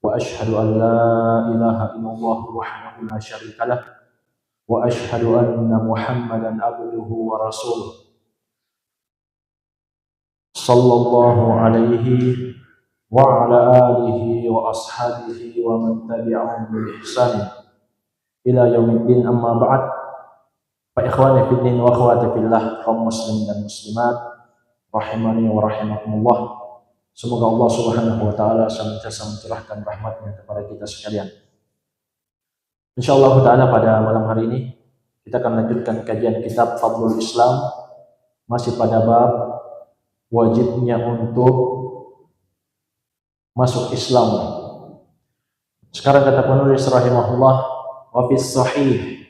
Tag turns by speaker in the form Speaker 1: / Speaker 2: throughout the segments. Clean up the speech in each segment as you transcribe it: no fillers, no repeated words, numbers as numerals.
Speaker 1: وأشهد أن لا إله إلا الله وحده لا شريك له وأشهد أن محمدا عبده ورسوله صلى الله عليه وعلى آله وأصحابه ومن تبعهم بإحسان إلى يوم الدين. أما بعد، فإخواني في الدين وأخواتي في الله, kaum muslimin dan muslimat rahimani wa rahimakumullah. Semoga Allah Subhanahu wa taala senantiasa mencurahkan rahmatnya kepada kita sekalian. Insyaallah taala pada malam hari ini kita akan lanjutkan kajian kitab Fadlul Islam, masih pada bab wajibnya untuk masuk Islam. Sekarang kata penulis rahimahullah, wa fis sahih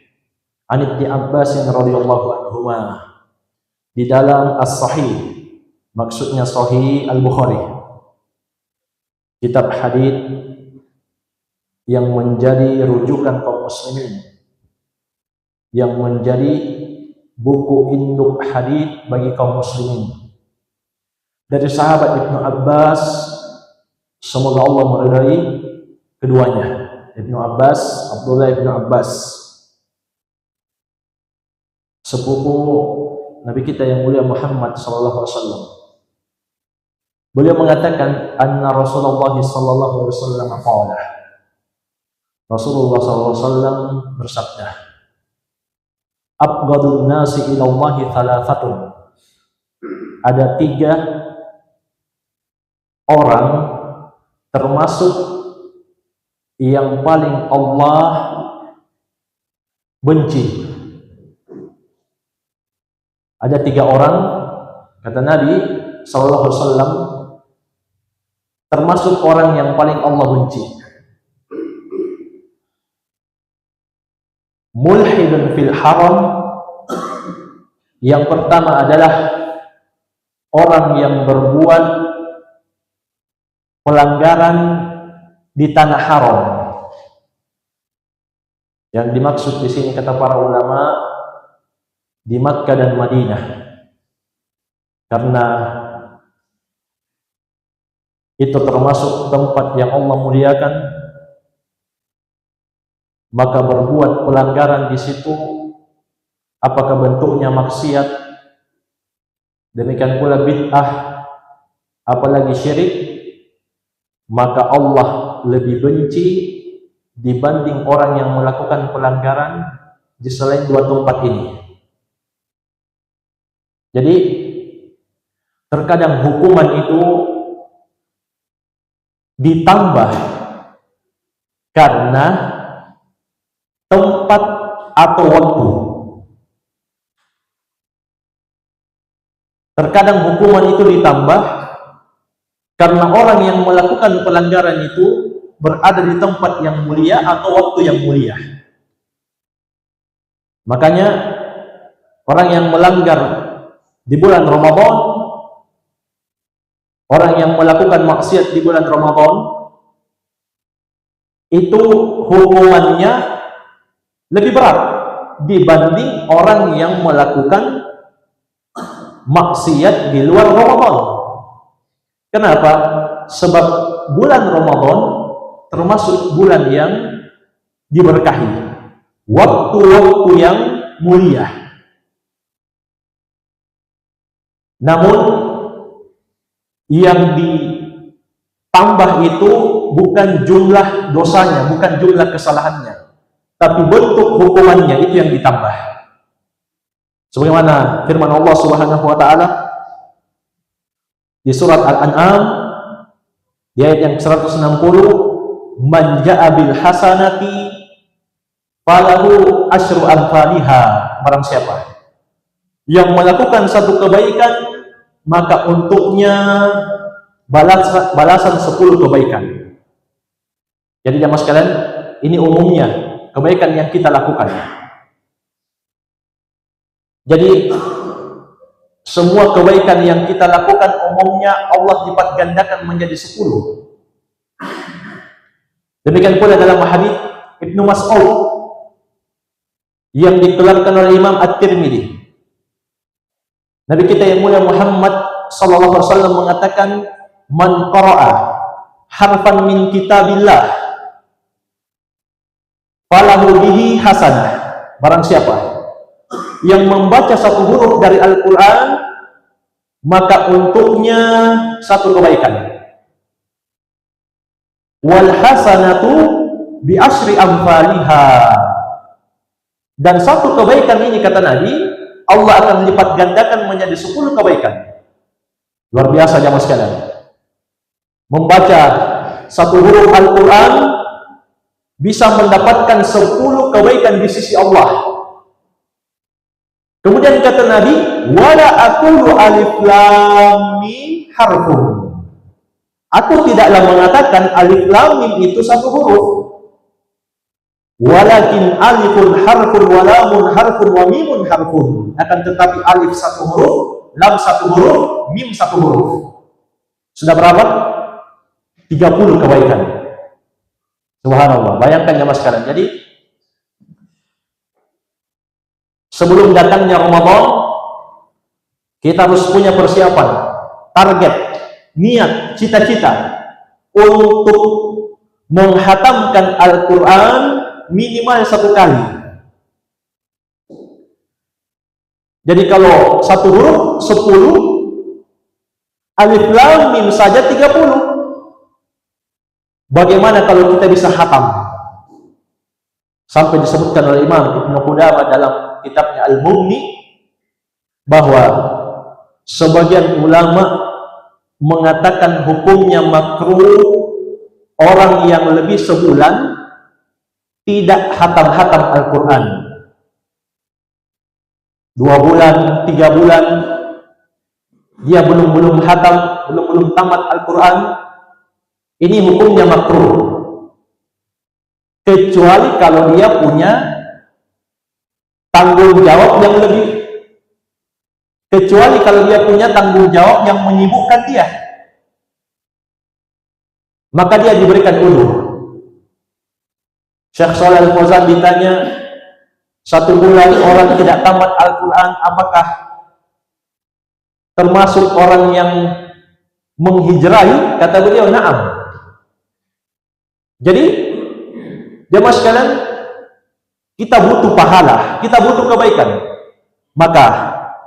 Speaker 1: an Ibnu Abbas radhiyallahu anhuma, di dalam as-sahih, maksudnya Sahih Al-Bukhari, kitab hadits yang menjadi rujukan kaum muslimin, yang menjadi buku induk hadits bagi kaum muslimin, dari sahabat Ibnu Abbas, semoga Allah meridai keduanya. Ibnu Abbas, Abdullah Ibnu Abbas, sepupu Nabi kita yang mulia Muhammad sallallahu alaihi wasallam. Beliau mengatakan, anna Rasulullah sallallahu alaihi wasallam qala, Rasulullah sallallahu alaihi wasallam bersabda, abghadun nasi ila Allah thalathatun, ada 3 orang termasuk yang paling Allah benci. Ada 3 orang, kata Nabi sallallahu alaihi wasallam, termasuk orang yang paling Allah benci. Mulhidun fil haram, yang pertama adalah orang yang berbuat pelanggaran di tanah haram. Yang dimaksud di sini kata para ulama, di Makkah dan Madinah, karena itu termasuk tempat yang Allah muliakan, maka berbuat pelanggaran di situ, apakah bentuknya maksiat, demikian pula bid'ah, apalagi syirik, maka Allah lebih benci dibanding orang yang melakukan pelanggaran di selain 2 tempat ini. Jadi terkadang hukuman itu ditambah karena tempat atau waktu. Terkadang hukuman itu ditambah karena orang yang melakukan pelanggaran itu berada di tempat yang mulia atau waktu yang mulia. Makanya orang yang melanggar di bulan Ramadan, orang yang melakukan maksiat di bulan Ramadan, itu hukumannya lebih berat dibanding orang yang melakukan maksiat di luar Ramadan. Kenapa? Sebab bulan Ramadan termasuk bulan yang diberkahi, waktu-waktu yang mulia. Namun yang ditambah itu bukan jumlah dosanya, bukan jumlah kesalahannya, tapi bentuk hukumannya itu yang ditambah. Sebagaimana firman Allah Subhanahu wa taala di surat Al-An'am di ayat yang 160, man ja'a bil hasanati falahu asyru amsalha, barang siapa yang melakukan satu kebaikan, maka untuknya balasan 10 kebaikan. Jadi jamaah sekalian, ini umumnya kebaikan yang kita lakukan. Jadi semua kebaikan yang kita lakukan umumnya Allah lipat gandakan menjadi 10. Demikian pula dalam hadis Ibnu Mas'ud yang dikeluarkan oleh Imam At-Tirmidzi, Nabi kita yang mulia Muhammad sallallahu alaihi wasallam mengatakan, man qara'a harfan min kitabillah falahu bihi hasanah. Barang siapa yang membaca satu huruf dari Al-Quran, maka untuknya satu kebaikan. Wal hasanatu bi asyri amsalihha. Dan satu kebaikan ini, kata Nabi, Allah akan lipat gandakan menjadi 10 kebaikan. Luar biasa jamaah sekalian. Membaca satu huruf Al-Quran bisa mendapatkan 10 kebaikan di sisi Allah. Kemudian kata Nabi, wala aqulu alif lam mim harfun. Aku tidaklah mengatakan alif lam mim itu satu huruf. Walakin alifun harfun wa lamun harfun wa mimun harfun. Akan tetapi alif satu huruf, lam satu huruf, mim satu huruf. Sudah berapa? 30 kebaikan. Subhanallah. Bayangkan jamaah sekalian. Jadi sebelum datangnya Ramadan, kita harus punya persiapan, target, niat, cita-cita untuk menghatamkan Al-Quran minimal 1 kali. Jadi kalau satu huruf 10, alif lam mim saja 30. Bagaimana kalau kita bisa hatam? Sampai disebutkan oleh Imam Ibnu Qudamah dalam kitabnya Al-Mughni bahwa sebagian ulama mengatakan hukumnya makruh orang yang lebih sebulan tidak hatam-hatam Al-Quran. 2 bulan, 3 bulan dia belum hatam, belum tamat Al-Quran. Ini hukumnya makruh, kecuali kalau dia punya tanggung jawab yang lebih, kecuali kalau dia punya tanggung jawab yang menyibukkan dia, maka dia diberikan udzur. Syekh Shalih Al-Fauzan ditanya, 1 bulan orang tidak tamat Al-Quran, apakah termasuk orang yang menghijrahi? Kata beliau, na'am. Jadi jemaah sekalian, kita butuh pahala, kita butuh kebaikan. Maka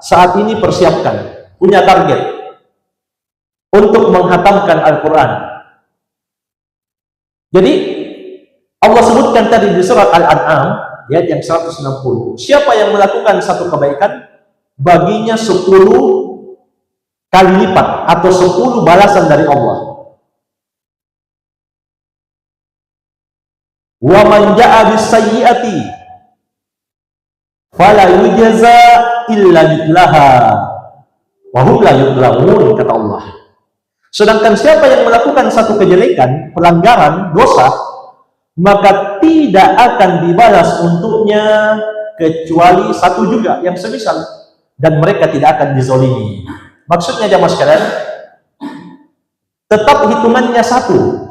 Speaker 1: saat ini persiapkan, punya target untuk menghatamkan Al-Quran. Jadi Allah sebutkan tadi di surat Al-An'am ayat yang 160, siapa yang melakukan satu kebaikan, baginya 10 kali lipat atau 10 balasan dari Allah. Wa man ja'a bis-sayyi'ati fala yujza illa mithlaha wa hum la yudlamun, kata Allah. Sedangkan siapa yang melakukan satu kejelekan, pelanggaran, dosa, maka tidak akan dibalas untuknya kecuali 1 juga yang semisal, dan mereka tidak akan dizolimi. Maksudnya jamaah sekalian, tetap hitungannya 1.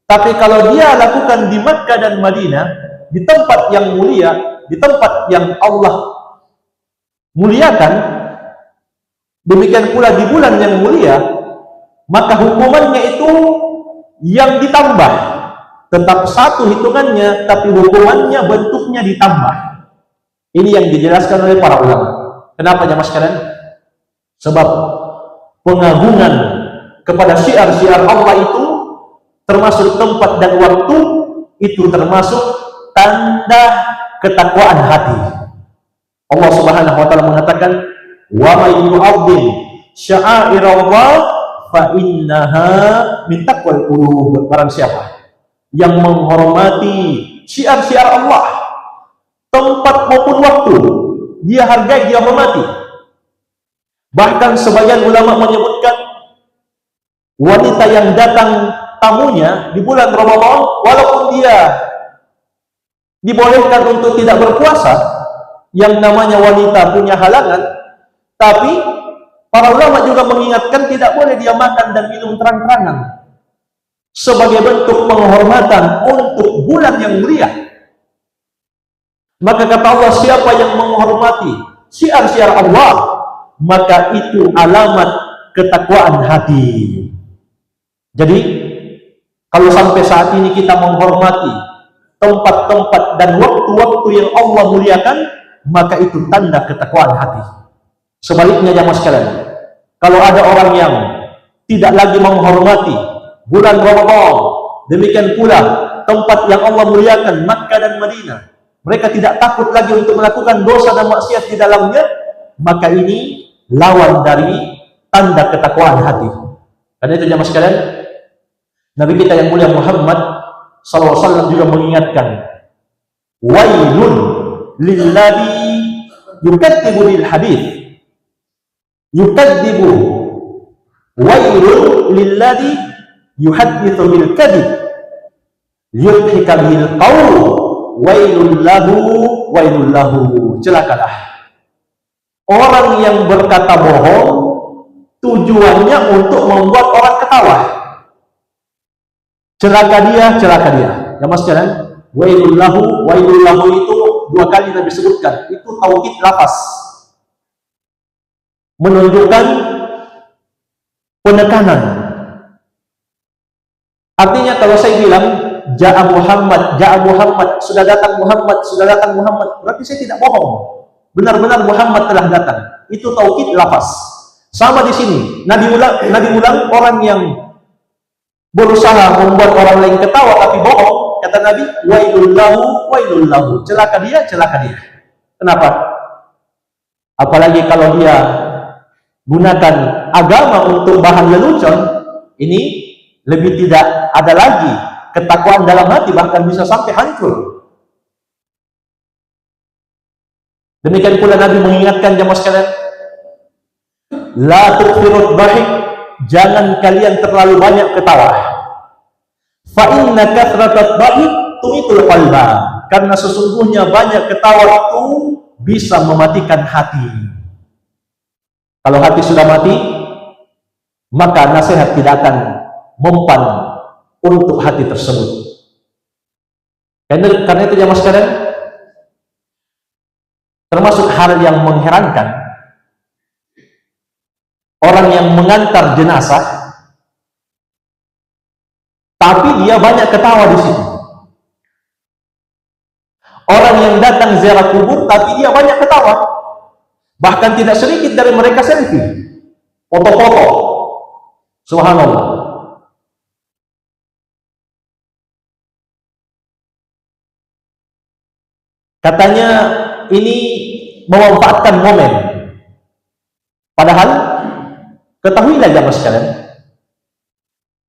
Speaker 1: Tapi kalau dia lakukan di Makkah dan Madinah, di tempat yang mulia, di tempat yang Allah muliakan, demikian pula di bulan yang mulia, maka hukumannya itu yang ditambah. Tetap 1 hitungannya, tapi hukumannya bentuknya ditambah. Ini yang dijelaskan oleh para ulama. Kenapa jamaah sekalian? Sebab pengagungan kepada syiar-syiar Allah itu, termasuk tempat dan waktu, itu termasuk tanda ketakwaan hati. Allah Subhanahu wa taala mengatakan, wa may yu'azzim sya'airallah fa innaha min taqwal qulub. Barang siapa yang menghormati syiar-syiar Allah, tempat maupun waktu, dia hargai, dia hormati. Bahkan sebagian ulama menyebutkan, wanita yang datang tamunya di bulan Ramadan, walaupun dia dibolehkan untuk tidak berpuasa, yang namanya wanita punya halangan, tapi para ulama juga mengingatkan tidak boleh dia makan dan minum terang-terangan sebagai bentuk penghormatan untuk bulan yang mulia. Maka kata Allah, siapa yang menghormati syiar-syiar Allah, maka itu alamat ketakwaan hati. Jadi Kalau sampai saat ini kita menghormati tempat-tempat dan waktu-waktu yang Allah muliakan, maka itu tanda ketakwaan hati. Sebaliknya jamaah sekalian, kalau ada orang yang tidak lagi menghormati bulan Ramadan, demikian pula tempat yang Allah muliakan, Makkah dan Madinah, mereka tidak takut lagi untuk melakukan dosa dan maksiat di dalamnya, maka ini lawan dari tanda ketakwaan hati. Karena itu jamaah sekalian, Nabi kita yang mulia Muhammad SAW juga mengingatkan, wailun lilladzi yukadzibu bil hadits, yukadzibu, wailun lilladzi yuhadditsu bil kadzib, yudhika bil qaul, wailul lahu, celakalah orang yang berkata bohong tujuannya untuk membuat orang ketawa. Celaka dia. Jamaah sekalian, wailul lahu itu dua kali Nabi sebutkan. Itu taukid lafaz, menunjukkan penekanan. Artinya kalau saya bilang Ja'a Muhammad, sudah datang Muhammad, berarti saya tidak bohong. Benar-benar Muhammad telah datang. Itu taukid lafaz. Sama di sini. Nabi ulang orang yang berusaha membuat orang lain ketawa tapi bohong, kata Nabi, wailul lahu, celaka dia. Kenapa? Apalagi kalau dia gunakan agama untuk bahan lelucon, ini lebih tidak ada lagi ketakwaan dalam hati, bahkan bisa sampai hancur. Demikian pula Nabi mengingatkan jamaah sekalian, la tukthirud dhahik, jangan kalian terlalu banyak ketawa. Fa inna kathratat dhahik tumitul qalba, karena sesungguhnya banyak ketawa itu bisa mematikan hati. Kalau hati sudah mati, maka nasihat tidak akan mempan untuk hati tersebut. Karena itu jamaah sekalian, termasuk hal yang mengherankan, orang yang mengantar jenazah tapi dia banyak ketawa di situ. Orang yang datang ziarah kubur tapi dia banyak ketawa. Bahkan tidak sedikit dari mereka selfie, foto-foto. Subhanallah. Katanya ini memanfaatkan momen. Padahal ketahuilah jamaah sekalian,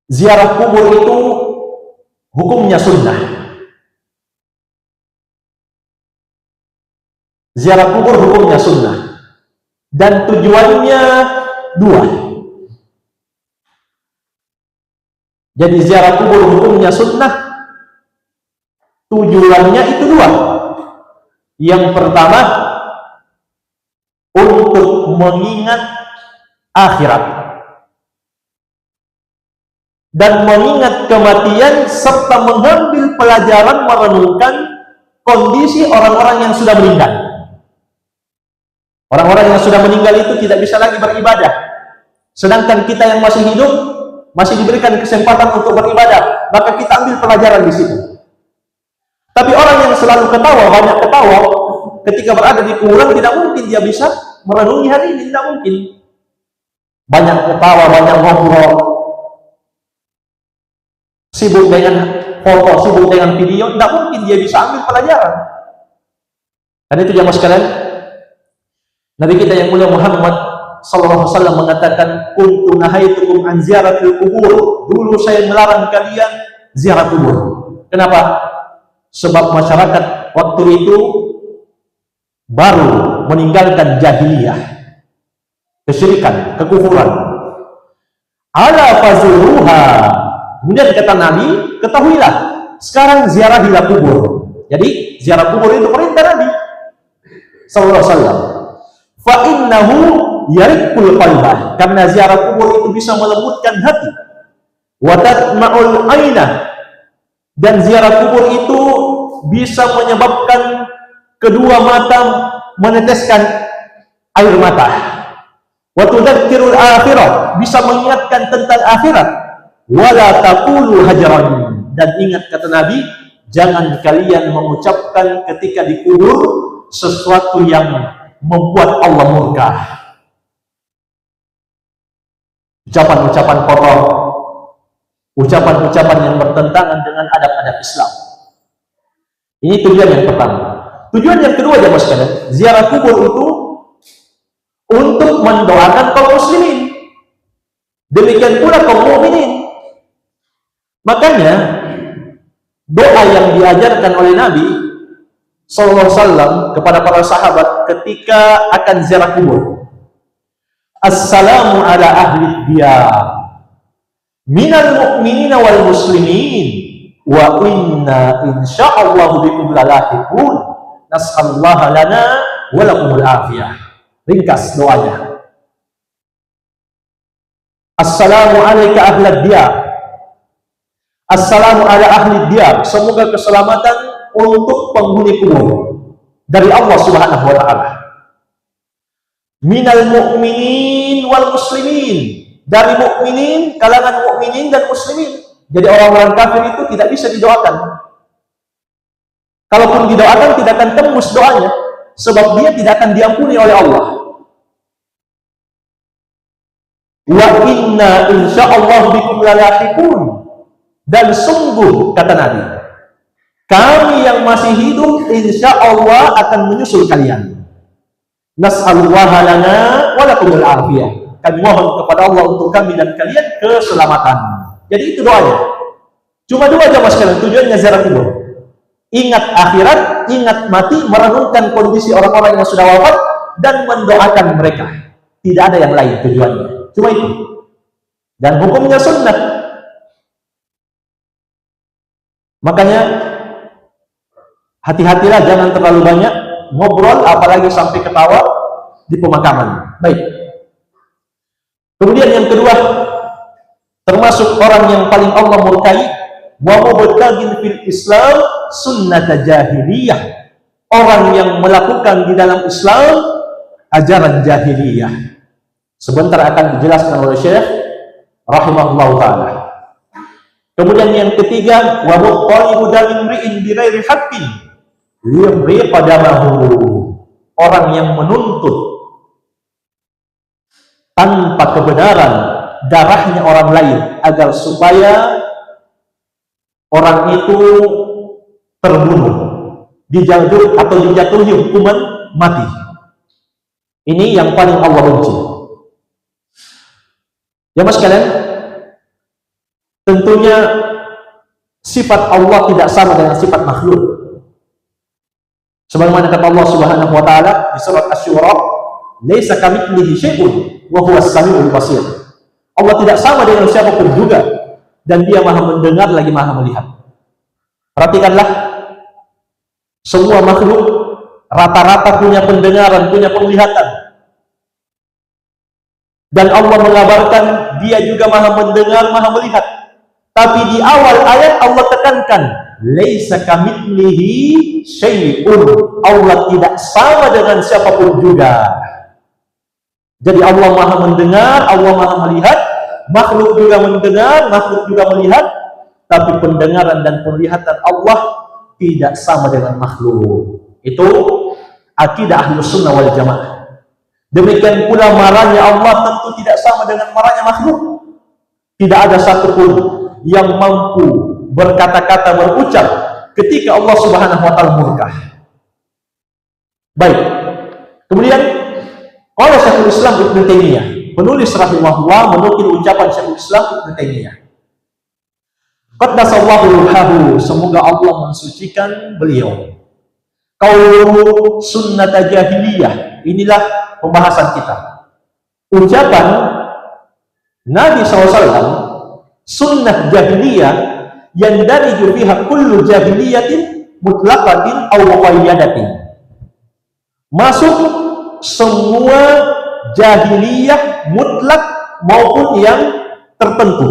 Speaker 1: ziarah kubur itu hukumnya sunnah. Ziarah kubur hukumnya sunnah. Dan tujuannya dua. Jadi ziarah kubur hukumnya sunnah, tujuannya itu dua. Yang pertama, untuk mengingat akhirat dan mengingat kematian, serta mengambil pelajaran merenungkan kondisi orang-orang yang sudah meninggal. Orang-orang yang sudah meninggal itu tidak bisa lagi beribadah, sedangkan kita yang masih hidup masih diberikan kesempatan untuk beribadah, maka kita ambil pelajaran di situ. Tapi orang yang selalu ketawa, banyak ketawa, ketika berada di kuburan tidak mungkin dia bisa merenungi hal ini, tidak mungkin. Banyak ketawa, banyak ngobrol, sibuk dengan foto, sibuk dengan video, tidak mungkin dia bisa ambil pelajaran. Dan itu jamaah sekalian, Nabi kita yang mulia Muhammad sallallahu alaihi wasallam mengatakan, kuntu nahaitukum an ziyaratil kubur, dulu saya melarang kalian ziarah kubur. Kenapa? Sebab masyarakat waktu itu baru meninggalkan jahiliyah, kesyirikan, kekufuran. Ala fazuruha. Kemudian kata Nabi, ketahuilah, sekarang ziarahilah kubur. Jadi ziarah kubur itu perintah Nabi sallallahu alaihi wasallam. Fa innahu yarikul qalbah, karena ziarah kubur itu bisa melembutkan hati. Wa tatma'ul aina, dan ziarah kubur itu bisa menyebabkan kedua mata meneteskan air mata. Wa tudzakirul akhirah, bisa mengingatkan tentang akhirat. wala taqulu hajran, dan ingat kata Nabi, jangan kalian mengucapkan ketika dikubur sesuatu yang membuat Allah murka. Ucapan-ucapan kotor, ucapan-ucapan yang bertentangan dengan adab-adab Islam. Ini tujuan yang pertama. Tujuan yang kedua, jamaah sekalian, ziarah kubur itu untuk mendoakan kaum muslimin. Demikian pula kaum mukminin. Makanya doa yang diajarkan oleh Nabi SAW kepada para sahabat ketika akan ziarah kubur. Assalamu ala ahli diyar minal mu'minina wal muslimin wa inna insya'allahu bikum lalahiqun nas'allaha lana wa lakumul afiyah. Ringkas doanya. Assalamu alayka ahli diyar, assalamu ala ahli diyar, semoga keselamatan untuk penghuni kubur dari Allah Subhanahu wa taala. Minal mu'minin wal muslimin, dari mukminin, kalangan mukminin dan muslimin. Jadi orang-orang kafir itu tidak bisa didoakan. Kalaupun didoakan tidak akan tembus doanya, sebab dia tidak akan diampuni oleh Allah. Wa inna insya'allahu bikum lalahiqun, dan sungguh kata Nabi, kami yang masih hidup insya'allah akan menyusul kalian. Nas'alullaha lana wa lakumul afiyah. Kami mohon kepada Allah untuk kami dan kalian keselamatan. Jadi itu doanya. Cuma dua aja mas kalian, tujuannya ziarah kubur. Ingat akhirat, ingat mati, merenungkan kondisi orang-orang yang sudah wafat dan mendoakan mereka. Tidak ada yang lain tujuannya. Cuma itu. Dan hukumnya sunnah. Makanya hati-hatilah, jangan terlalu banyak ngobrol, apalagi sampai ketawa di pemakaman. Baik. Kemudian yang kedua, termasuk orang yang paling Allah murkai, wa mubtagin fil Islam sunnata jahiliyah, orang yang melakukan di dalam Islam ajaran jahiliyah. Sebentar akan dijelaskan oleh Syekh rahimahullah taala. Kemudian yang ketiga, wa muqalibu damin ri'in bi ghairi haqqin liyamri qadamahu, orang yang menuntut tanpa kebenaran darahnya orang lain agar supaya orang itu terbunuh, dijatuhi atau dijatuhi hukuman mati. Ini yang paling Allah benci. Ya mas kalian, tentunya sifat Allah tidak sama dengan sifat makhluk. Sebagaimana kata Allah Subhanahu wa taala di surat Asy-Syura, "Laisa kamitslihi syai'un wa huwas samiul basir." Allah tidak sama dengan siapapun juga, dan Dia Maha mendengar lagi Maha melihat. Perhatikanlah, semua makhluk rata-rata punya pendengaran, punya penglihatan. Dan Allah mengabarkan Dia juga Maha mendengar, Maha melihat. Tapi di awal ayat Allah tekankan, laisa kamitslihi syai'un, Allah tidak sama dengan siapapun juga. Jadi Allah Maha mendengar, Allah Maha melihat, makhluk juga mendengar, makhluk juga melihat, tapi pendengaran dan penglihatan Allah tidak sama dengan makhluk. Itu akidah Ahlus Sunnah wal Jamaah. Demikian pula marahnya Allah tentu tidak sama dengan marahnya makhluk. Tidak ada satupun yang mampu berkata-kata, berucap ketika Allah Subhanahu wa taala murka. Baik. Kemudian qala Syekhul Islam Ibnu Taimiyah, penulis rahimahullah menukil ucapan Syekhul Islam Ibnu Taimiyah. Qaddasallahu ruhahu, semoga Allah mensucikan beliau. Qaulu sunnata jahiliyah, inilah pembahasan kita. Ucapan Nabi SAW, sunnah jahiliyah yang dari fiha kullu jahiliyatin mutlaqatin aw muqayyadatin, masuk semua jahiliyah mutlak maupun yang tertentu.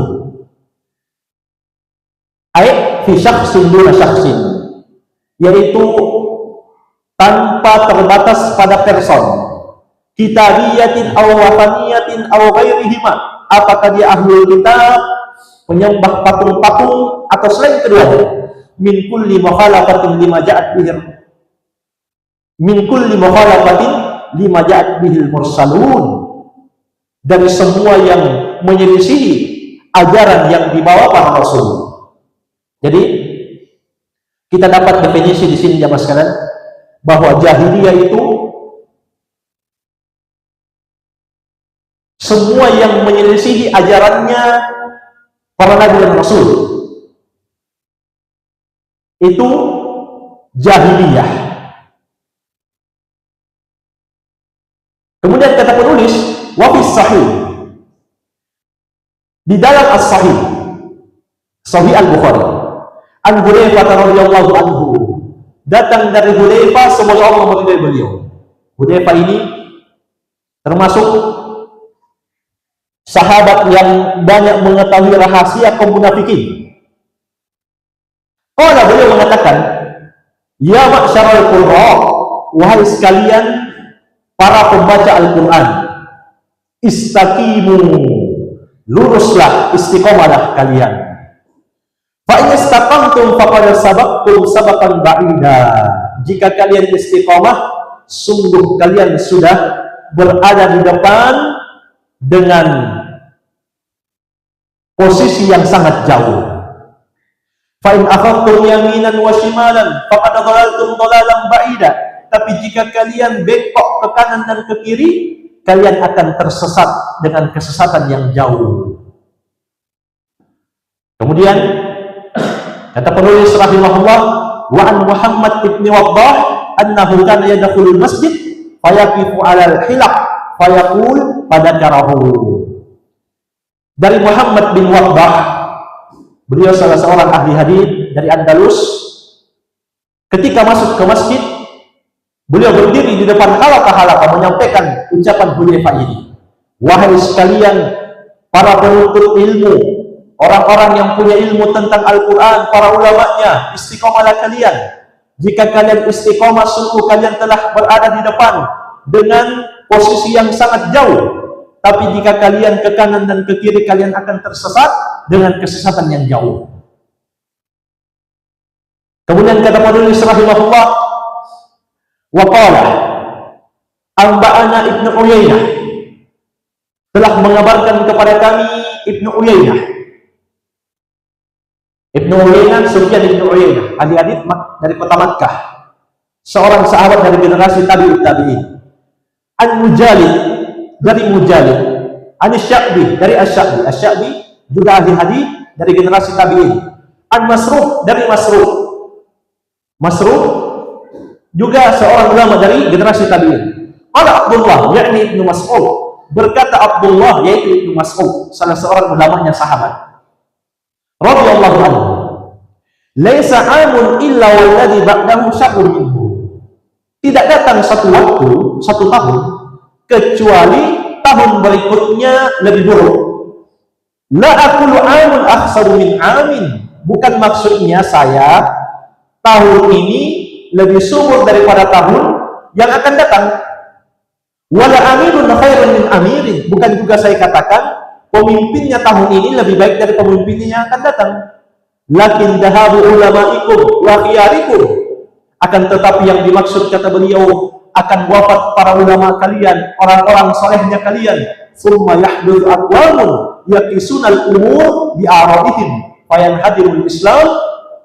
Speaker 1: Ayat fi syakhsin duna syakhsin, yaitu tanpa terbatas pada person. Kitabiyatin aw wafaniyatin aw ghairihima, apakah dia ahlul kitab menyembah patung-patung atau selain keduanya. Min kulli mukhalafatin lima ja'at bihir min kulli mukhalafatin lima ja'at bihil mursalun, dari semua yang menyelisihi ajaran yang dibawa para rasul. Jadi kita dapat definisi di sini jamaah sekalian bahwa jahiliyah itu semua yang menyelisihi ajarannya para nabi dan rasul. Itu jahiliyah. Kemudian kata penulis, wa fis sahih, di dalam as-sahih, Sahih Al-Bukhari, an Hudzaifah radhiyallahu anhu, datang dari Hudzaifah, semoga Allah meridai beliau. Hudzaifah ini termasuk sahabat yang banyak mengetahui rahasia kaum munafikin. Qala, beliau mengatakan, ya ma'syaral qurra, wahai sekalian para pembaca Al-Quran, istaqimu, luruslah, istiqomalah kalian. Fa in istaqamtum faqad sabaqtum sabaqan ba'ida. Jika kalian istiqomah, sungguh kalian sudah berada di depan dengan posisi yang sangat jauh. Fa in akhadtum yaminan wa shimalan faqad dhalaltum dhalalan ba'ida. Tapi jika kalian bengkok ke kanan dan ke kiri, kalian akan tersesat dengan kesesatan yang jauh. Kemudian kata penulis rahimahullah, wa an Muhammad ibn Waddah annahu kana yadkhulul masjid fayaqifu 'alal hilaq fayaqul fadakarahu. Dari Muhammad bin Waddah, beliau salah seorang ahli hadis dari Andalus. Ketika masuk ke masjid, beliau berdiri di depan halaqah-halaqah menyampaikan ucapan Hudzaifah ini. Wahai sekalian para penuntut ilmu, orang-orang yang punya ilmu tentang Al-Quran, para ulamanya, istiqomalah kalian. Jika kalian istiqomah, sungguh kalian telah berada di depan dengan posisi yang sangat jauh. Tapi jika kalian ke kanan dan ke kiri, kalian akan tersesat dengan kesesatan yang jauh. Kemudian kata penulis rahimahullah, wa qala anba'ana Ibnu Uyainah, telah mengabarkan kepada kami Ibnu Uyainah. Ibnu Uyainah, Sufyan Ibnu Uyainah, ahli hadits dari kota Makkah, seorang sahabat dari generasi tabi'ut tabi'in. An Mujalid, dari Mujalid. An Sya'bi, dari Asy-Sya'bi. Asy-Sya'bi juga ahli hadits dari generasi tabi'in. An Masruq, dari Masruq. Masruq juga seorang ulama dari generasi tabi'in. Qala Abdullah, yakni Ibnu Mas'ud, berkata Abdullah, yaitu Ibnu Mas'ud, salah seorang ulamanya sahabat, radhiyallahu anhu, laisa amun illa walladhi ba'dahu syarrun minhu. Tidak datang satu waktu, satu tahun, kecuali tahun berikutnya lebih buruk. La aqulu amun akhsaru min amin, bukan maksudnya saya tahun ini lebih subur daripada tahun yang akan datang. Wala amirun khairun min amirin, bukan juga saya katakan pemimpinnya tahun ini lebih baik dari pemimpinnya yang akan datang. Lakin dahabu ulamaikum wa khiyarikum, akan tetapi yang dimaksud kata beliau akan wafat para ulama kalian, orang-orang salehnya kalian. Summa yahdutsu aqwamun yaqisunal umur bi ara'ihim fayanhadirul Islam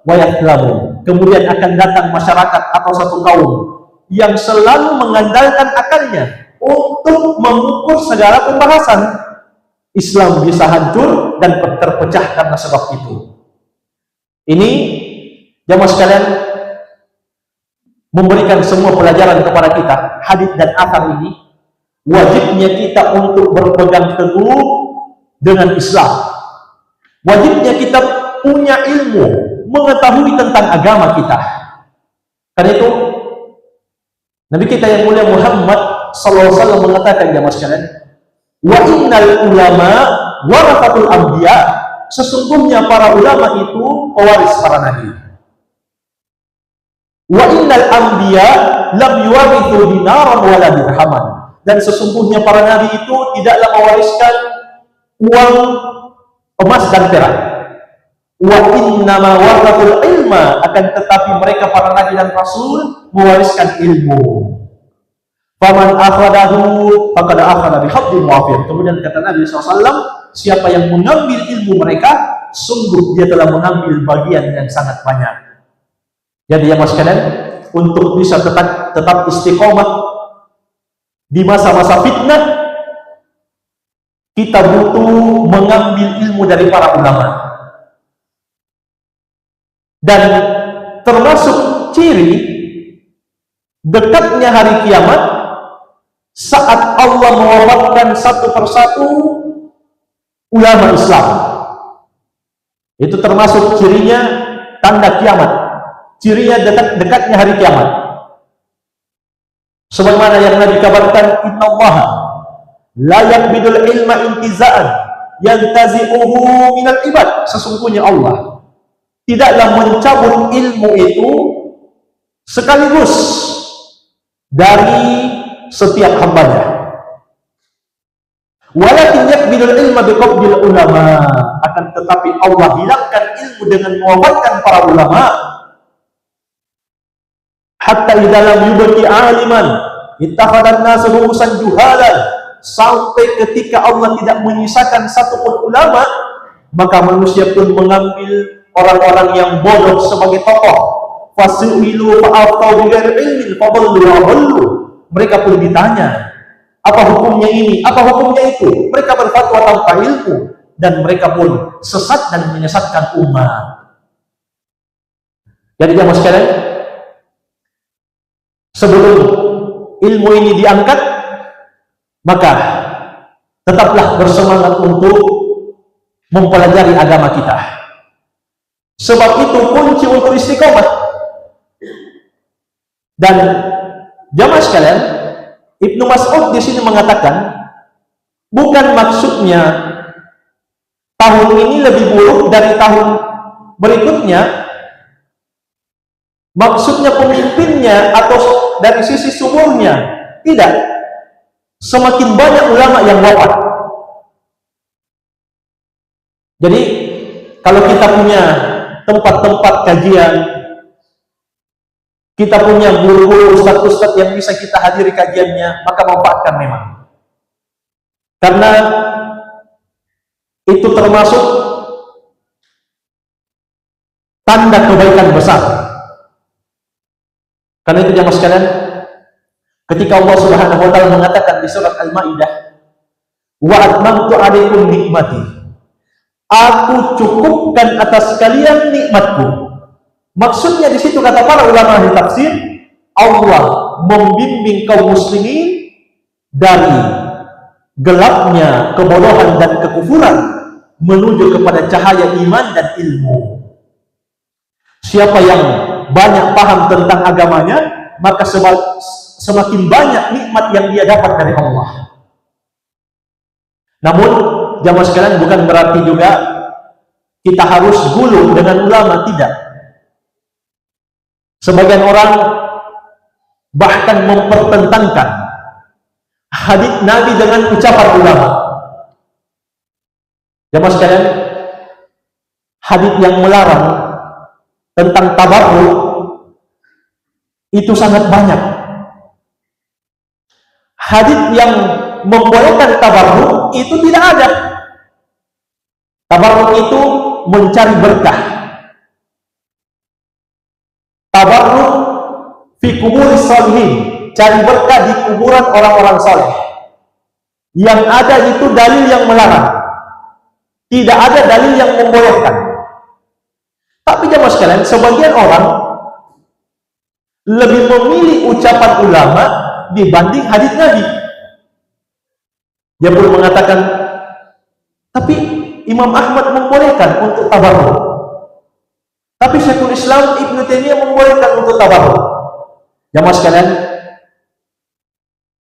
Speaker 1: wa yaklamun. Kemudian akan datang masyarakat atau satu kaum yang selalu mengandalkan akalnya untuk mengukur segala pembahasan. Islam bisa hancur dan terpecah karena sebab itu. Ini jamaah sekalian memberikan semua pelajaran kepada kita. Hadis dan athar ini wajibnya kita untuk berpegang teguh dengan Islam. Wajibnya kita punya ilmu, mengetahui tentang agama kita. Karena itu Nabi kita yang mulia Muhammad sallallahu alaihi wasallam mengatakan, jamaah sekalian, wa innal ulama warathatul anbiya, sesungguhnya para ulama itu pewaris para nabi. Wa innal anbiya lam yuwarithu dinaran wala dirhaman, dan sesungguhnya para nabi itu tidaklah mewariskan uang emas dan perak. Wa innama warathul ilma, akan tetapi mereka para nabi dan rasul mewariskan ilmu. Faman akhadahu faqad akhadha bihaddin wafir. Kemudian kata Nabi SAW, siapa yang mengambil ilmu mereka, sungguh dia telah mengambil bagian yang sangat banyak. Jadi ya mas sekalian, untuk bisa tetap istiqomah di masa-masa fitnah, kita butuh mengambil ilmu dari para ulama. Dan termasuk ciri dekatnya hari kiamat saat Allah mewafatkan satu persatu ulama Islam. Itu termasuk cirinya tanda kiamat, cirinya dekatnya hari kiamat. Sebagaimana yang Nabi kabarkan, innallaha la yaqbidul ilma intiza'an yantazi'uhu minal ibad. Sesungguhnya Allah tidaklah mencabut ilmu itu sekaligus dari setiap hambanya. Walakin yaqbidul ilma biqabdil ulama, akan tetapi Allah hilangkan ilmu dengan mewafatkan para ulama. Hatta idza lam yubqi aliman ittakhadhan nasu ru'usan juhalan, sampai ketika Allah tidak menyisakan satu pun ulama, maka manusia pun mengambil orang-orang yang bodoh sebagai tokoh. Fasu'ilu fa'aftau bighairi ilmin fadallu wa dhallu. Mereka pun ditanya, apa hukumnya ini, apa hukumnya itu. Mereka berfatwa tanpa ilmu, dan mereka pun sesat dan menyesatkan umat. Jadi jamaah sekalian, sebelum ilmu ini diangkat, maka tetaplah bersemangat untuk mempelajari agama kita. Sebab itu kunci untuk istiqomah. Dan jamaah sekalian, Ibnu Mas'ud di sini mengatakan, bukan maksudnya tahun ini lebih buruk dari tahun berikutnya, maksudnya pemimpinnya atau dari sisi sumurnya, tidak. Semakin banyak ulama yang wafat. Jadi kalau kita punya tempat-tempat kajian, kita punya guru-guru, ustadz-ustadz yang bisa kita hadiri kajiannya, maka manfaatkan memang. Karena itu termasuk tanda kebaikan besar. Karena itu jamaah sekalian, ketika Allah Subhanahu wa taala mengatakan di surat Al-Maidah, "Wa atmamtu 'alaikum nikmati." Aku cukupkan atas kalian nikmatku. Maksudnya di situ kata para ulama ahli tafsir, Allah membimbing kaum muslimin dari gelapnya kebodohan dan kekufuran menuju kepada cahaya iman dan ilmu. Siapa yang banyak paham tentang agamanya, maka semakin banyak nikmat yang dia dapat dari Allah. Namun jamaah sekalian, bukan berarti juga kita harus gulu dengan ulama, tidak. Sebagian orang bahkan mempertentangkan hadis Nabi dengan ucapan ulama. Jamaah sekalian, hadis yang melarang tentang tabarruk itu sangat banyak. Hadis yang membolehkan tabarruk itu tidak ada. Tabarruk itu mencari berkah. Tabarruk fi kuburi sholihin, cari berkah di kuburan orang-orang saleh. Yang ada itu dalil yang melarang, tidak ada dalil yang membolehkan. Tapi jamaah sekalian, sebagian orang lebih memilih ucapan ulama dibanding hadis Nabi. Dia pun mengatakan, tapi Imam Ahmad membolehkan untuk tabarruk. Tapi Syekhul Islam Ibnu Taimiyah membolehkan untuk tabarruk. Jamaah sekalian,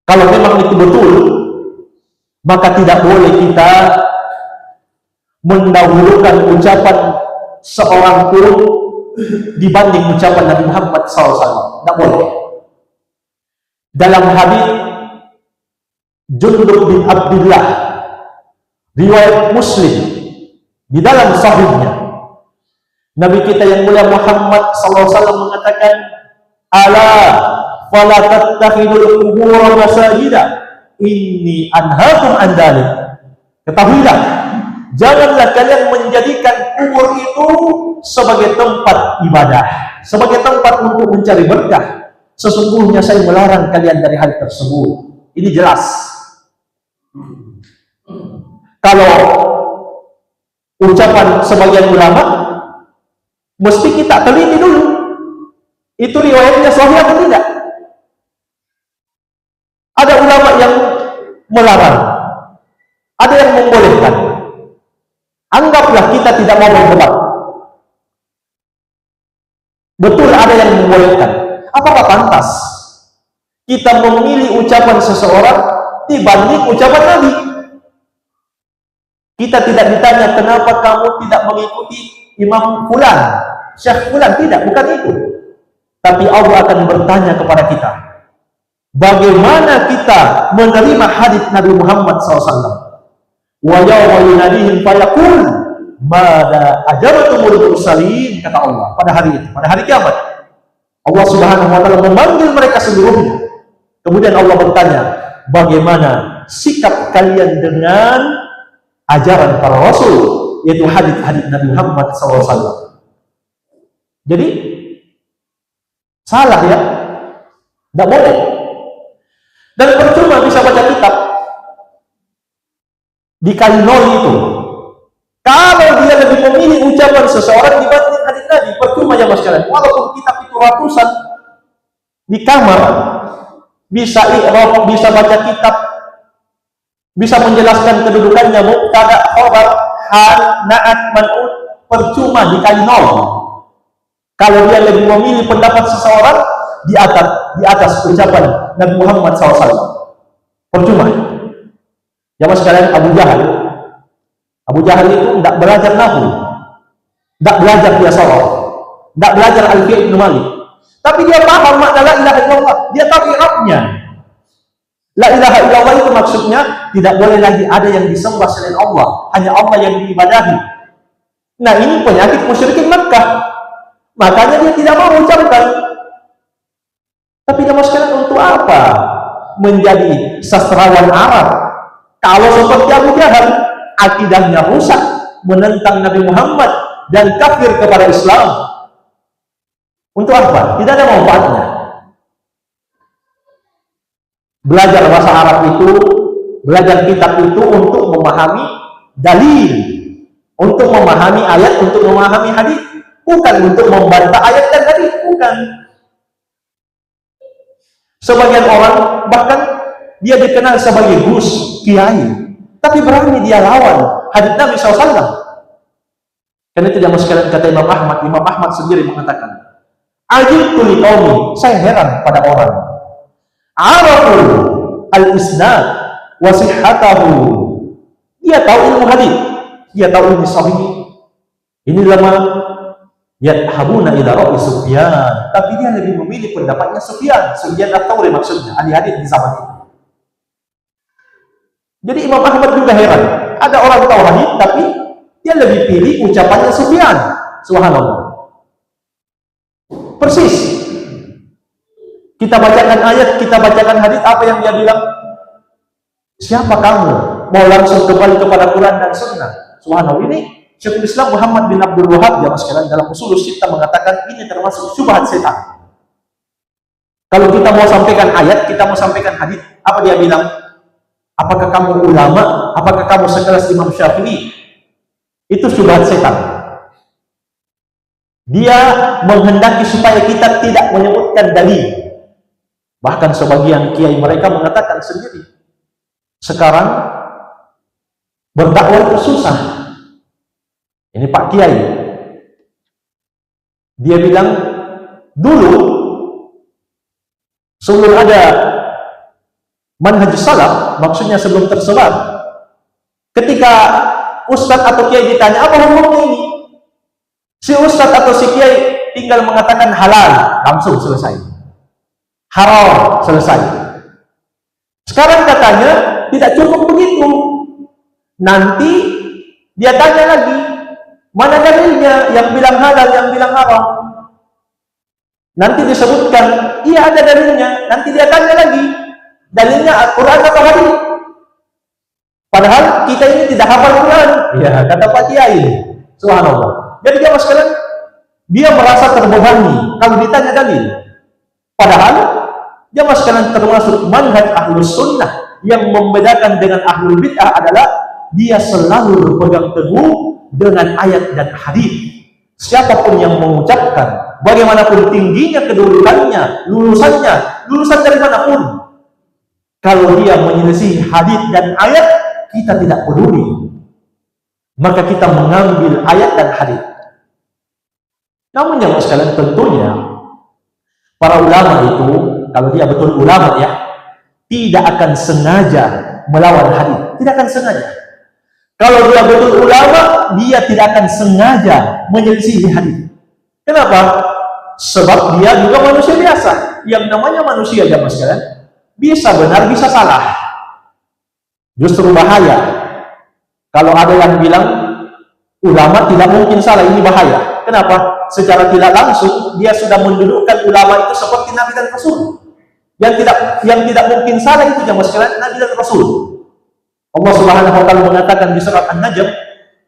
Speaker 1: kalau memang itu betul, maka tidak boleh kita mendahulukan ucapan seorang pun dibanding ucapan Nabi Muhammad SAW. Tidak boleh. Dalam hadis Jundub bin Abdullah, riwayat Muslim, di dalam sahihnya, Nabi kita yang mulia Muhammad SAW mengatakan, ala fala tattakhidul qubur masajida inni anhaakum an dzalik. Ketahuilah, janganlah kalian menjadikan kubur itu sebagai tempat ibadah, sebagai tempat untuk mencari berkah. Sesungguhnya saya melarang kalian dari hal tersebut. Ini jelas. Kalau ucapan sebagian ulama, mesti kita teliti dulu. Itu riwayatnya sahih atau tidak? Ada ulama yang melarang, ada yang membolehkan. Anggaplah kita tidak mau berdebat. Betul ada yang membolehkan. Apakah pantas kita memilih ucapan seseorang dibanding ucapan Nabi? Kita tidak ditanya kenapa kamu tidak mengikuti Imam Fulan, Syekh Fulan, tidak, bukan itu. Tapi Allah akan bertanya kepada kita, bagaimana kita menerima hadits Nabi Muhammad SAW? Wa yawma yunadihim fayaqul mada ajabatumul mursalin, kata Allah pada hari itu, pada hari kiamat. Allah Subhanahu wa taala memanggil mereka seluruhnya. Kemudian Allah bertanya, bagaimana sikap kalian dengan ajaran para rasul, yaitu hadits Nabi Muhammad SAW. Jadi salah ya, tidak boleh. Dan percuma bisa baca kitab dikali nol itu. Kalau dia lebih memilih ucapan seseorang dibanding hadits Nabi, percuma ya mas kalian. Walaupun kitab itu ratusan di kamar, bisa i'rab, bisa baca kitab, bisa menjelaskan kedudukannya, mubtada, khabar, hal, na'at, man'ut, percuma dikali nol. Kalau dia lebih memilih pendapat seseorang di atas ucapan Nabi Muhammad SAW, percuma. Ya mas sekalian, Abu Jahal itu tidak belajar nahwu, tidak belajar dia sorot, tidak belajar Alfiya Ibnu Malik, tapi dia paham makna la ilaha illallah, dia tahu i'rabnya. La ilaha illallah itu maksudnya tidak boleh lagi ada yang disembah selain Allah, hanya Allah yang diibadahi. Nah, ini penyakit musyrikin Makkah, makanya dia tidak mau ucapkan. Tapi jamaah sekalian, untuk apa menjadi sastrawan Arab kalau seperti Abu Jahal, akidahnya rusak, menentang Nabi Muhammad dan kafir kepada Islam? Untuk apa? Tidak ada manfaatnya. Belajar bahasa Arab itu, belajar kitab itu untuk memahami dalil, untuk memahami ayat, untuk memahami hadis, bukan untuk membantah ayat dan hadis, bukan. Sebagian orang bahkan dia dikenal sebagai gus, kiai, tapi berani dia lawan hadits Nabi SAW. Karena itu jamaah sekalian, kata Imam Ahmad sendiri mengatakan, ajibtu liqaumi, saya heran pada orang, arafu al-isnad wa sihhatahu, dia tahu ilmu hadis, dia tahu ilmu sahih, ini lama yadhabuna ila ra'i Sufyan, tapi dia lebih memilih pendapatnya Sufyan Ats-Tsauri maksudnya, ahli hadis di zaman itu. Jadi Imam Ahmad juga heran, ada orang tahu hadis tapi dia lebih pilih ucapannya Sufyan. Subhanallah. Persis. Kita bacakan ayat, kita bacakan hadis, apa yang dia bilang? Siapa kamu mau langsung kembali kepada Quran dan Sunnah? Subhanallah. Ini Syekhul Islam Muhammad bin Abdul Wahab jamaah sekalian dalam Ushulus Sittah mengatakan ini termasuk syubhat setan. Kalau kita mau sampaikan ayat, kita mau sampaikan hadis, apa dia bilang? Apakah kamu ulama? Apakah kamu sekelas Imam Syafi'i? Itu syubhat setan. Dia menghendaki supaya kita tidak menyebutkan dalil. Bahkan sebagian kiai mereka mengatakan sendiri, sekarang berdakwah itu susah. Ini Pak Kiai, dia bilang dulu sebelum ada manhaj salaf, maksudnya sebelum tersebar, ketika ustadz atau kiai ditanya apa hukumnya ini, si ustadz atau si kiai tinggal mengatakan halal, langsung selesai, haram, selesai. Sekarang katanya tidak cukup begitu, nanti dia tanya lagi, Mana dalilnya? Yang bilang halal, yang bilang haram. Nanti disebutkan, iya ada dalilnya. Nanti dia tanya lagi, dalilnya Al-Quran atau hadis? Padahal kita ini tidak hafal Quran. Ya, kata Pak Kiai. Subhanallah. Jadi dia sekalian, dia merasa terbebani kalau ditanya dalil. Padahal dia sekalian termasuk manhaj ahlus sunnah yang membedakan dengan ahlul bid'ah adalah dia selalu berpegang teguh dengan ayat dan hadis. Siapapun yang mengucapkan, bagaimanapun tingginya kedudukannya, lulusan dari manapun, kalau dia menyelisih hadis dan ayat, kita tidak peduli. Maka kita mengambil ayat dan hadis. Namun jamaah sekalian, tentunya para ulama itu, kalau dia betul ulama ya, tidak akan sengaja melawan hadis, tidak akan sengaja. Kalau dia betul ulama, dia tidak akan sengaja menyelisih hadis. Kenapa? Sebab dia juga manusia biasa. Yang namanya manusia jamaah sekalian, bisa benar, bisa salah. Justru bahaya kalau ada yang bilang ulama tidak mungkin salah, ini bahaya. Kenapa? Secara tidak langsung dia sudah mendudukkan ulama itu seperti Nabi dan Rasul. Yang tidak mungkin salah itu jamaah sekalian Nabi dan Rasul. Allah Subhanahu wa taala mengatakan di surat An-Najm,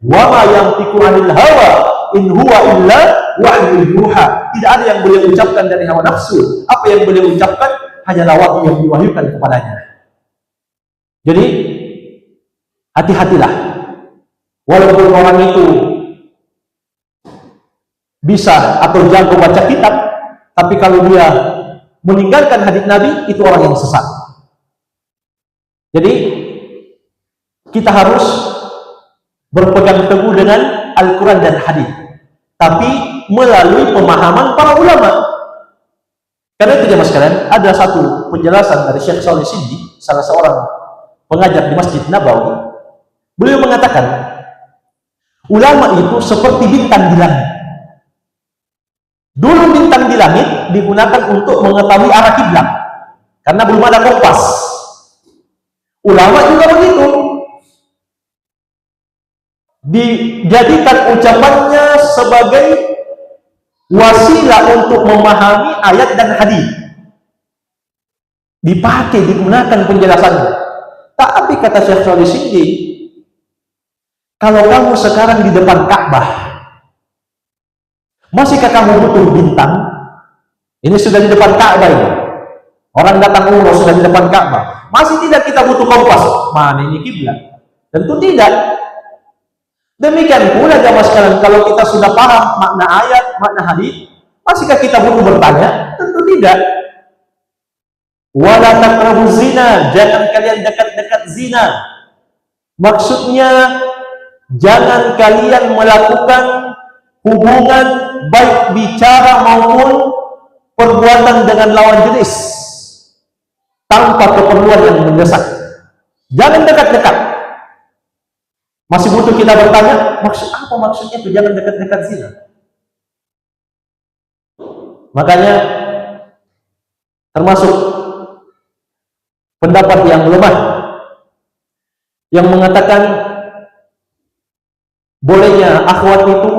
Speaker 1: "Wa ma yantiqu 'anil hawa in huwa illa wahyun yuha." Tidak ada yang beliau ucapkan dari hawa nafsu. Apa yang beliau ucapkan hanyalah wahyu yang diwahyukan kepadanya. Jadi hati-hatilah. Walaupun orang itu bisa atau jago baca kitab, tapi kalau dia meninggalkan hadis Nabi, itu orang yang sesat. Jadi kita harus berpegang teguh dengan Al-Quran dan hadis, tapi melalui pemahaman para ulama. Karena itu jemaah sekalian, ada satu penjelasan dari Syekh Shalih Sindi, salah seorang pengajar di Masjid Nabawi. Beliau mengatakan, ulama itu seperti bintang di langit. Dulu bintang di langit digunakan untuk mengetahui arah kiblat, karena belum ada kompas. Ulama juga begitu, dijadikan ucapannya sebagai wasilah untuk memahami ayat dan hadis. Dipakai, digunakan penjelasannya. Tapi kata Syekh Shalih Sindi, kalau kamu sekarang di depan Ka'bah, masihkah kamu butuh bintang? Ini sudah di depan Ka'bah ini. Orang datang umroh sudah di depan Ka'bah. Masih tidak kita butuh kompas? Mana ini kiblat? Tentu tidak. Demikian pula jamaah sekalian, kalau kita sudah paham makna ayat, makna hadis, masihkah kita butuh bertanya? Tentu tidak. Wala taqrabu zina, jangan kalian dekat-dekat zina. Maksudnya jangan kalian melakukan hubungan baik bicara maupun perbuatan dengan lawan jenis tanpa keperluan yang mendesak. Jangan dekat-dekat. Masih butuh kita bertanya, maksud apa maksudnya itu jangan dekat-dekat zina? Makanya termasuk pendapat yang lemah yang mengatakan bolehnya akhwat itu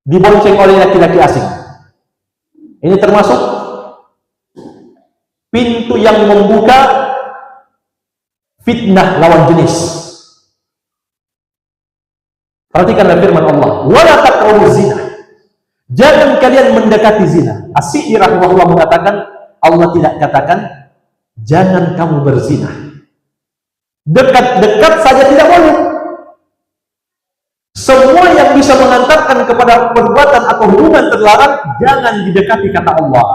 Speaker 1: dibonceng oleh laki-laki asing. Ini termasuk pintu yang membuka fitnah lawan jenis. Perhatikanlah firman Allah, wala taqrabu zina. Jangan kalian mendekati zina. As-Syi'ri rahimahullah mengatakan, Allah tidak katakan jangan kamu berzina. Dekat-dekat saja tidak boleh. Semua yang bisa mengantarkan kepada perbuatan atau hubungan terlarang jangan didekati, kata Allah.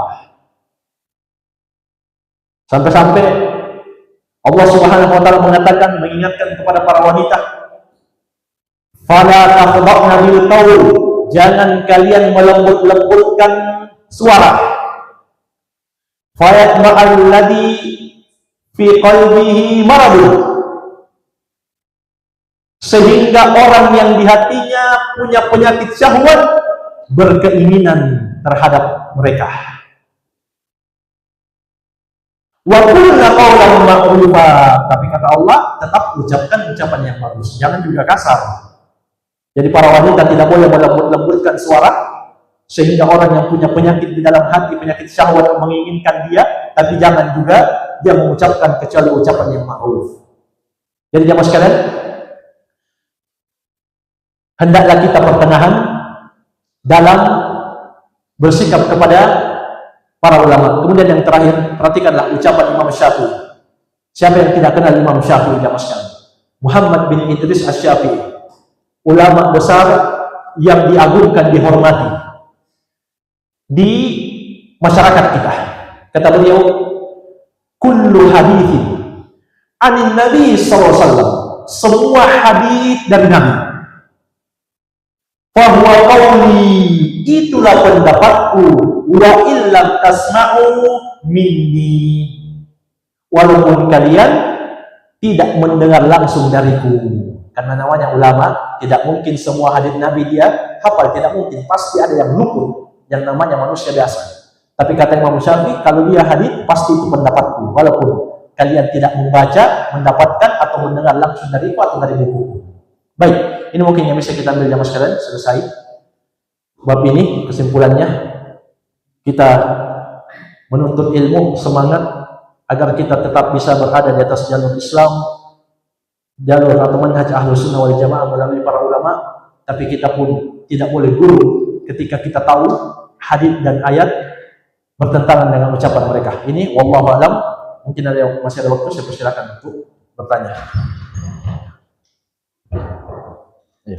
Speaker 1: Sampai-sampai Allah Subhanahu wa taala mengatakan, mengingatkan kepada para wanita, fala takhda'na bil qaul, jangan kalian melembut-lembutkan suara. Fayatma'al ladzi fi qalbihi maradun, sehingga orang yang di hatinya punya penyakit syahwat berkeinginan terhadap mereka. Wa qulna qawlan ma'rufa, tapi kata Allah tetap ucapkan ucapan yang bagus, jangan juga kasar. Jadi para wanita tidak boleh melembut-lembutkan suara sehingga orang yang punya penyakit di dalam hati, penyakit syahwat menginginkan dia, tapi jangan juga dia mengucapkan kecuali ucapan yang ma'ruf. Jadi jamaah sekalian, hendaklah kita pertengahan dalam bersikap kepada para ulama. Kemudian yang terakhir, perhatikanlah ucapan Imam Syafi'i. Siapa yang tidak kenal Imam Syafi'i jamaah sekalian? Muhammad bin Idris Asy-Syafi'i, ulama besar yang diagungkan, dihormati di masyarakat kita. Kata beliau, kullu hadithin anin Nabi sallallahu alaihi wasallam, semua hadits dari Nabi, fahuwa qawli, itulah pendapatku, wa illam tasma'u minni, walaupun kalian tidak mendengar langsung dariku. Karena namanya ulama, tidak mungkin semua hadits Nabi dia hafal, tidak mungkin, pasti ada yang luput, yang namanya manusia biasa. Tapi kata Imam Syafi'i, kalau dia hadits pasti itu pendapatku, walaupun kalian tidak membaca, mendapatkan atau mendengar langsung dariku atau dari buku. Baik, ini mungkin yang bisa kita ambil jamaah sekalian. Selesai bab ini, kesimpulannya kita menuntut ilmu, semangat agar kita tetap bisa berada di atas jalur Islam, jalur atau manhaj Ahlus Sunnah wal Jamaah melalui para ulama. Tapi kita pun tidak boleh guru ketika kita tahu hadis dan ayat bertentangan dengan ucapan mereka. Ini wallahu alam. Mungkin ada yang masih ada waktu, saya persilakan untuk bertanya. Ya.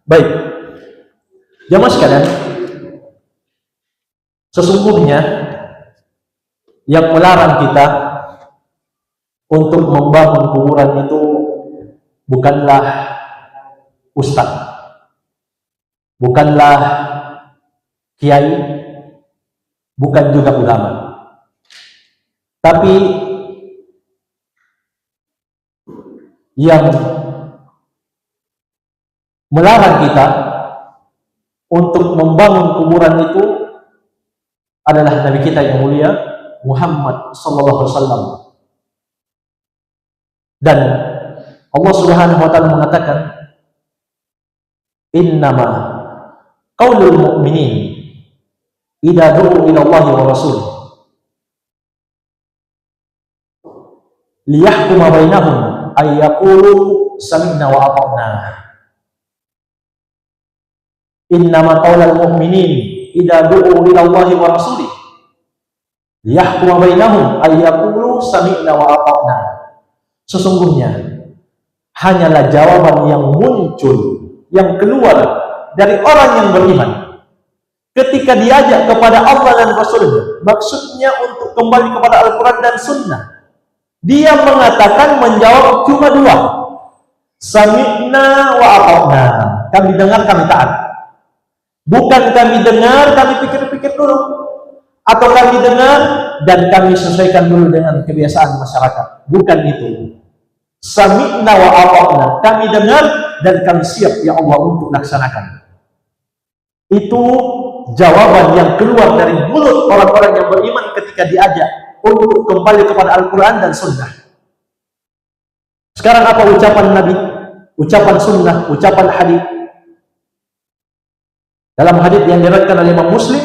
Speaker 1: Baik, jamaah sekalian, sesungguhnya yang melarang kita untuk membangun kuburan itu bukanlah ustadz, bukanlah kiai, bukan juga ulama, tapi yang melarang kita untuk membangun kuburan itu adalah Nabi kita yang mulia Muhammad sallallahu alaihi wasallam. Dan Allah Subhanahu wa taala mengatakan, innama qaulul mu'minin idza du'u ila Allah wa rasul liyahkuma bainahum ay yaqulu sami'na wa ata'na. Innama qaulul mu'minin idza du'u ila Allah wa rasul liyahkuma bainahum ay yaqulu sami'na wa ata'na. Sesungguhnya hanyalah jawaban yang muncul, yang keluar dari orang yang beriman ketika diajak kepada Allah dan Rasulnya, maksudnya untuk kembali kepada Al-Quran dan Sunnah. Dia mengatakan, menjawab cuma dua, sami'na wa ata'na, kami dengar, kami taat. Bukan kami dengar, kami pikir-pikir dulu, atau kami dengar dan kami sesuaikan dulu dengan kebiasaan masyarakat. Bukan itu. Sami'na wa ata'na, kami dengar dan kami siap ya Allah untuk laksanakan. Itu jawaban yang keluar dari mulut orang-orang yang beriman ketika diajak untuk kembali kepada Al-Quran dan Sunnah. Sekarang apa ucapan Nabi? Ucapan Sunnah, ucapan hadis. Dalam hadis yang diriwayatkan oleh Imam Muslim,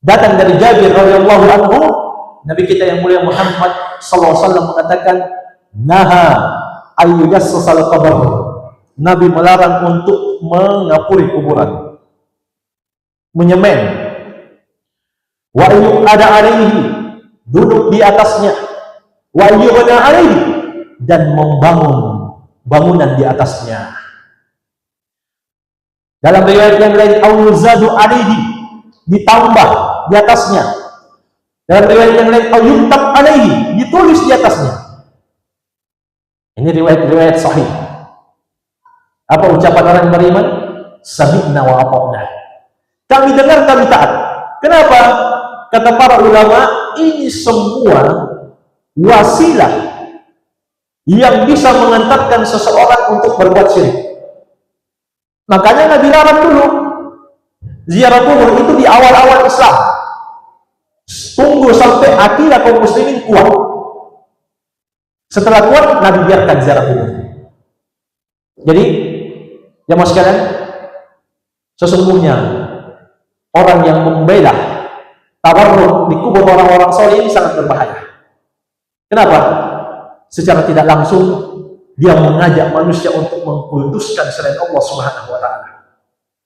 Speaker 1: datang dari Jabir radhiyallahu anhu, Nabi kita yang mulia Muhammad sallallahu alaihi wasallam mengatakan, naha ayyujassasal qabr. Nabi melarang untuk mengapuri kuburan, menyemen, wa ada alaihi, duduk di atasnya, wa yughna alaihi, dan membangun bangunan di atasnya. Dalam riwayat yang lain, auzadu alaihi, ditambah di atasnya. Dalam riwayat yang lain, yuktab alaihi, ditulis di atasnya. Ini riwayat-riwayat sahih. Apa ucapan orang beriman? Sami'na wa ata'na. Kami dengar, kami taat. Kenapa? Kata para ulama, ini semua wasilah yang bisa mengantarkan seseorang untuk berbuat syirik. Makanya Nabi larang dulu ziarah kubur itu di awal-awal Islam. Tunggu sampai akidah kaum muslimin kuat. Setelah kuat, Nabi biarkan ziarah kubur. Jadi, jamaah sekalian, sesungguhnya orang yang membela tabarruk di kubur orang-orang soleh ini sangat berbahaya. Kenapa? Secara tidak langsung dia mengajak manusia untuk mengkuduskan selain Allah Subhanahu wa taala.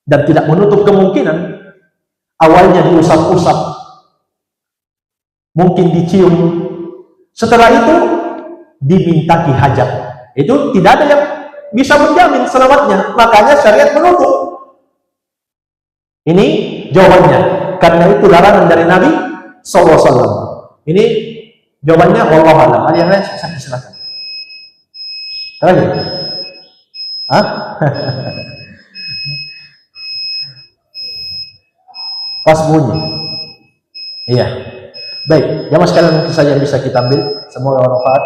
Speaker 1: Dan tidak menutup kemungkinan awalnya diusap-usap, mungkin dicium, setelah itu dimintaki hajat. Itu tidak ada yang bisa menjamin selamatnya, makanya syariat menutup. Ini jawabannya. Karena itu larangan dari Nabi SAW. Ini jawabannya, wallahu a'lam. Ada yang lain? Saya silakan. Terakhir. Hah? Pas bunyi. Iya. Baik, jamaah sekalian mungkin saja yang bisa kita ambil. Semoga bermanfaat.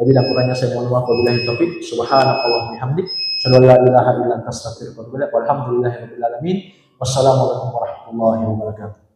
Speaker 1: Lebih dan kurangnya saya mohon maaf. Wabillahi taufik. Subhanallah bihamdik. Asyhadu an la ilaha illa anta astaghfiruka wa atubu ilaik. Walhamdulillahirabbil alamin. Wassalamualaikum warahmatullahi wabarakatuh.